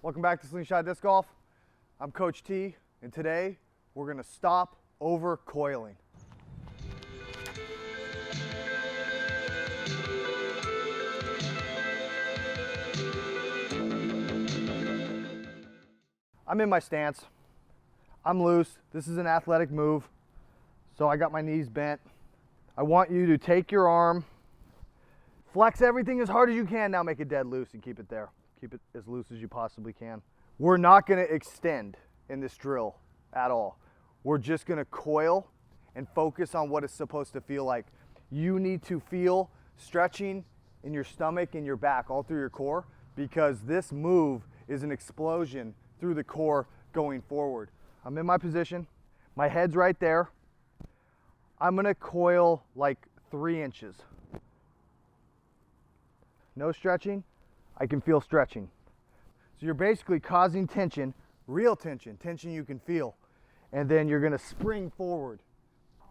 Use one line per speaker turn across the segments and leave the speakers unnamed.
Welcome back to Slingshot Disc Golf. I'm Coach T, and today we're going to stop over coiling. I'm in my stance. I'm loose. This is an athletic move, so I got my knees bent. I want you to take your arm, flex everything as hard as you can. Now make it dead loose and keep it there. Keep it as loose as you possibly can. We're not going to extend in this drill at all. We're just going to coil and focus on what it's supposed to feel like. You need to feel stretching in your stomach and your back, all through your core, because this move is an explosion through the core going forward. I'm in my position. My head's right there. I'm going to coil like 3 inches. No stretching. I can feel stretching. So you're basically causing tension, real tension, tension you can feel, and then you're gonna spring forward.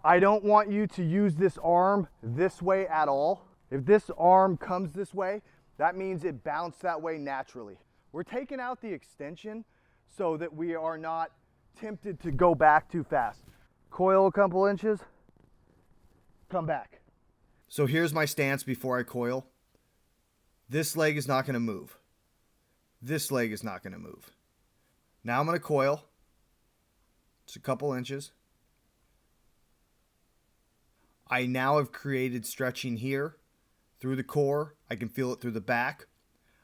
I don't want you to use this arm this way at all. If this arm comes this way, that means it bounced that way naturally. We're taking out the extension so that we are not tempted to go back too fast. Coil a couple inches, come back. So here's my stance before I coil. This leg is not going to move. This leg is not going to move. Now I'm going to coil. It's a couple inches. I now have created stretching here through the core. I can feel it through the back.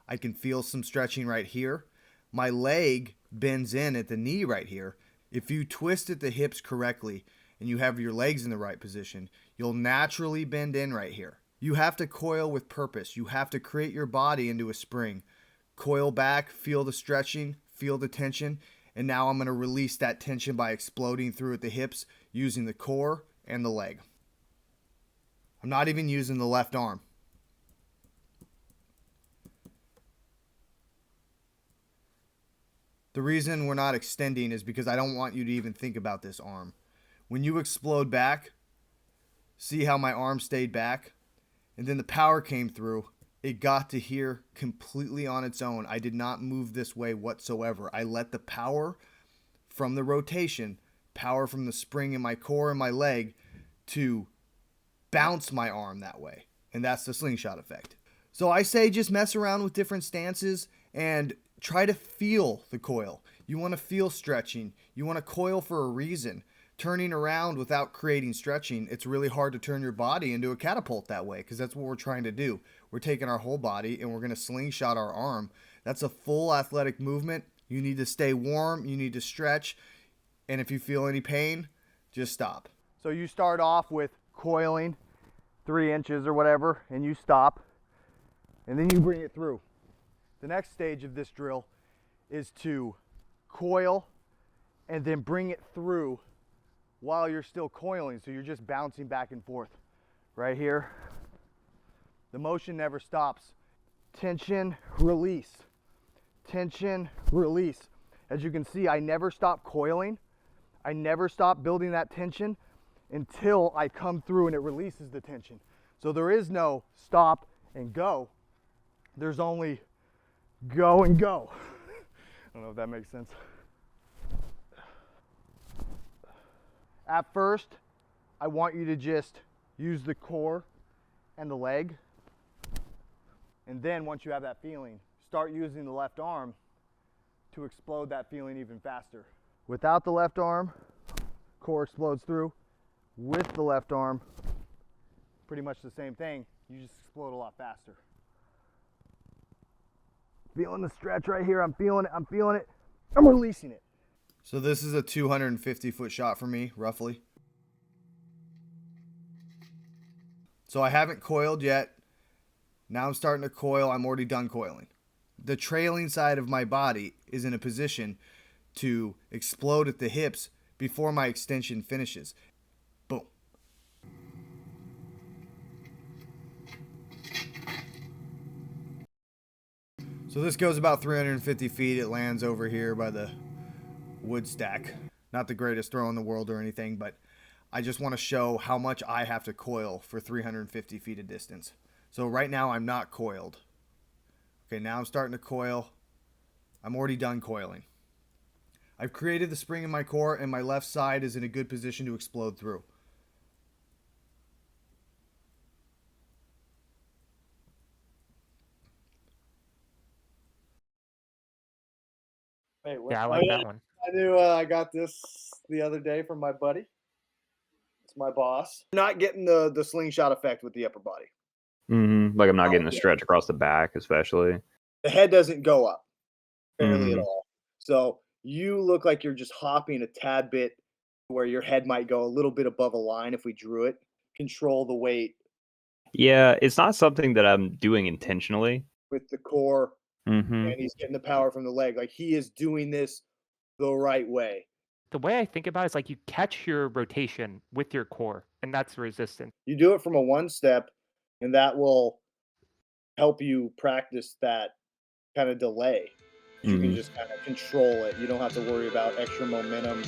I can feel some stretching right here. My leg bends in at the knee right here. If you twist at the hips correctly and you have your legs in the right position, you'll naturally bend in right here. You have to coil with purpose. You have to create your body into a spring. Coil back, feel the stretching, feel the tension, and now I'm going to release that tension by exploding through at the hips using the core and the leg. I'm not even using the left arm. The reason we're not extending is because I don't want you to even think about this arm. When you explode back, see how my arm stayed back? And then the power came through. It got to here completely on its own. I did not move this way whatsoever. I let the power from the rotation, power from the spring in my core and my leg to bounce my arm that way. And that's the slingshot effect. So I say just mess around with different stances and try to feel the coil. You want to feel stretching. You want to coil for a reason. Turning around without creating stretching, it's really hard to turn your body into a catapult that way, because that's what we're trying to do. We're taking our whole body and we're going to slingshot our arm. That's a full athletic movement. You need to stay warm. You need to stretch. And if you feel any pain, just stop. So you start off with coiling 3 inches or whatever, and you stop, and then you bring it through. The next stage of this drill is to coil and then bring it through while you're still coiling, so you're just bouncing back and forth. Right here, the motion never stops. Tension, release. Tension, release. As you can see, I never stop coiling. I never stop building that tension until I come through and it releases the tension. So there is no stop and go. There's only go and go. I don't know if that makes sense. At first, I want you to just use the core and the leg. And then once you have that feeling, start using the left arm to explode that feeling even faster. Without the left arm, core explodes through. With the left arm, pretty much the same thing. You just explode a lot faster. Feeling the stretch right here. I'm feeling it. I'm feeling it. I'm releasing it. So this is a 250-foot shot for me, roughly. So I haven't coiled yet. Now I'm starting to coil. I'm already done coiling. The trailing side of my body is in a position to explode at the hips before my extension finishes. Boom. So this goes about 350 feet. It lands over here by the wood stack. Not the greatest throw in the world or anything, but I just want to show how much I have to coil for 350 feet of distance. So right now I'm not coiled. Okay, now I'm starting to coil. I'm already done coiling. I've created the spring in my core, and my left side is in a good position to explode through.
Wait, what?
Yeah, I like that one.
I knew I got this the other day from my buddy. It's my boss.
You're not getting the slingshot effect with the upper body.
Like I'm not getting the stretch across the back, especially.
The head doesn't go up barely at
Mhm.
all. So you look like you're just hopping a tad bit where your head might go a little bit above a line if we drew it. Control the weight
Yeah, it's not something that I'm doing intentionally.
with the core,
Mhm.
and he's getting the power from the leg. Like he is doing this the right way.
The way I think about it is like you catch your rotation with your core, and that's resistance.
You do it from a one step, and that will help you practice that kind of delay. You can
Mhm.
just kind of control it. You don't have to worry about extra momentum.